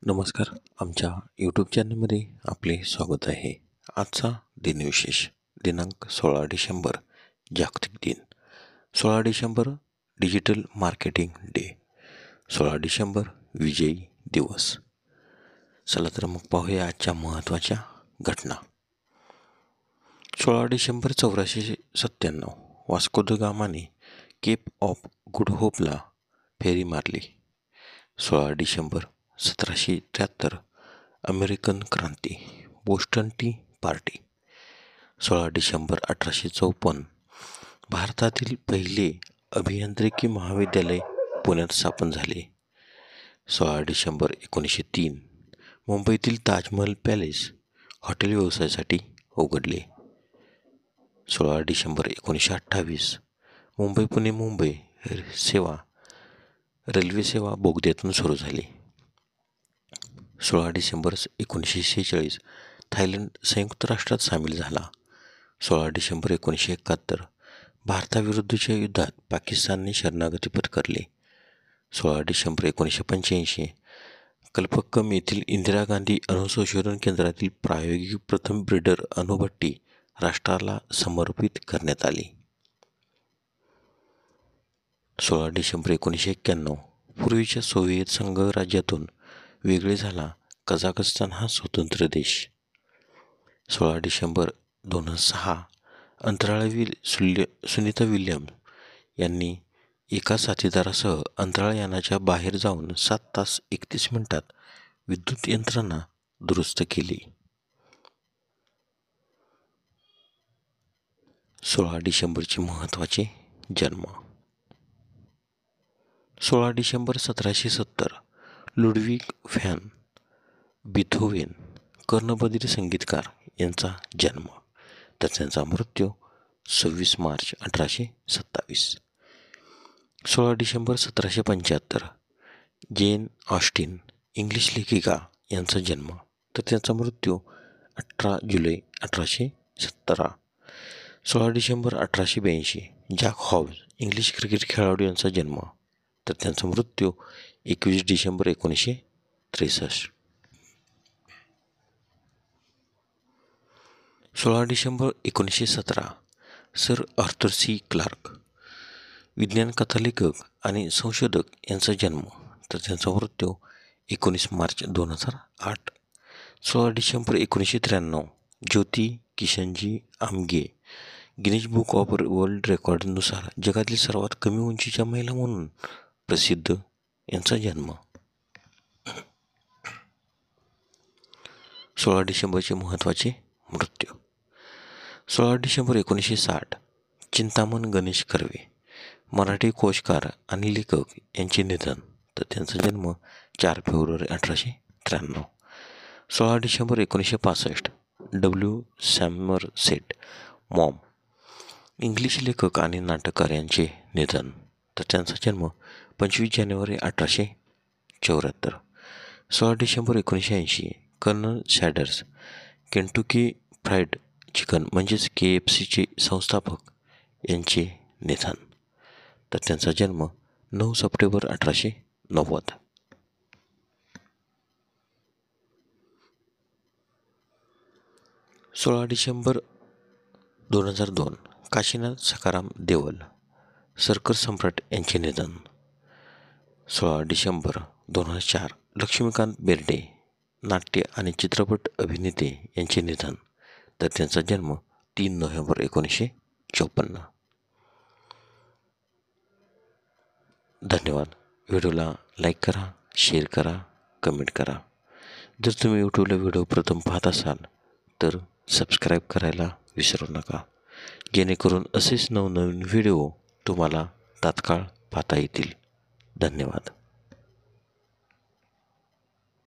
नमस्कार. आमच्या यूट्यूब चॅनलमध्ये आपले स्वागत आहे. आजचा दिनविशेष दिनांक 16 डिसेंबर जागतिक दिन. 16 December digital marketing day. 16 December विजयी दिवस. चला तर मग पाहूया आजच्या महत्त्वाच्या घटना. 16 डिसेंबर 1497 वास्को द गामाने केप ऑफ गुड होपला फेरी मारली. 16 डिसेंबर 1773 अमेरिकन क्रांती, बोस्टन टी पार्टी. 16 डिसेंबर 1854 भारतातील पहिले अभियांत्रिकी महाविद्यालय पुण्यात स्थापन झाले. 16 डिसेंबर 1903 मुंबईतील ताजमहल पॅलेस हॉटेल व्यवसायासाठी उघडले. 16 डिसेंबर 1928 मुंबई पुणे मुंबई रेल्वे सेवा बोगद्यातून सुरू झाली. 16 डिसेंबर 1946 थायलंड संयुक्त राष्ट्रात सामील झाला. 16 डिसेंबर 1971 भारताविरुद्धच्या युद्धात पाकिस्तानने शरणागती पत्करली. 16 डिसेंबर 1985 कल्पक्कम येथील इंदिरा गांधी अणुसंशोधन केंद्रातील प्रायोगिक प्रथम ब्रीडर अणुभट्टी राष्ट्राला समर्पित करण्यात आली. 16 डिसेंबर 1991 पूर्वीच्या सोव्हिएत संघराज्यातून वेगळे झाला कझाकस्तान हा स्वतंत्र देश. 16 डिसेंबर 2006 अंतराळवीर सुनीता विल्यम्स यांनी एका साथीदारासह अंतराळ यानाच्या बाहेर जाऊन 7 तास 31 मिनिटात विद्युत यंत्रणा दुरुस्त केली. 16 डिसेंबरचे महत्त्वाचे जन्म. 16 डिसेंबर 1770 लुडविग व्हॅन बिथोवेन कर्णबधिर संगीतकार यांचा जन्म, तर त्यांचा मृत्यू 26 मार्च 1827. 16 डिसेंबर 1775 जेन ऑस्टिन इंग्लिश लेखिका यांचा जन्म, तर त्यांचा मृत्यू 18 जुलै 1817. 16 डिसेंबर 1882 जॅक हॉब्स इंग्लिश क्रिकेट खेळाडू यांचा जन्म, तर त्यांचा मृत्यू 21 डिसेंबर 1963. 16 डिसेंबर 1917 सर आर्थर सी क्लार्क विज्ञान कथालेखक आणि संशोधक यांचा जन्म, तर त्यांचा मृत्यू 19 मार्च 2008. 16 डिसेंबर 1993 ज्योती किशनजी आमगे गिनीज बुक ऑफ वर्ल्ड रेकॉर्डनुसार जगातील सर्वात कमी उंचीच्या महिला म्हणून प्रसिद्ध यांचा जन्म. 16 डिसेंबरचे महत्त्वाचे मृत्यू. 16 डिसेंबर 1960 चिंतामण गणेश कर्वे मराठी कोशकार आणि लेखक यांचे निधन, तर त्यांचा जन्म 4 February 1893. 16 December 1965 W Somerset Maugham English लेखक आणि नाटककार यांचे निधन, तर त्यांचा जन्म 25 January 1874. 16 December 1980 colonel Sanders Kentucky fried chicken म्हणजेच KFCचे संस्थापक यांचे निधन, तर त्यांचा जन्म 9 September 1890. 16 December 2002 Kashinath Sakharam Deval circus सम्राट यांचे निधन. 16 डिसेंबर 2004 लक्ष्मीकांत बेर्डे नाट्य आणि चित्रपट अभिनेते यांचे निधन, तर त्यांचा जन्म 3 नोव्हेंबर 1954. धन्यवाद. व्हिडिओला लाईक करा, शेअर करा, कमेंट करा. जर तुम्ही यूट्यूबला व्हिडिओ प्रथम पाहत असाल तर सबस्क्राईब करायला विसरू नका, जेणेकरून असेच नवनवीन व्हिडिओ तुम्हाला तात्काळ पाहता येतील. धन्यवाद.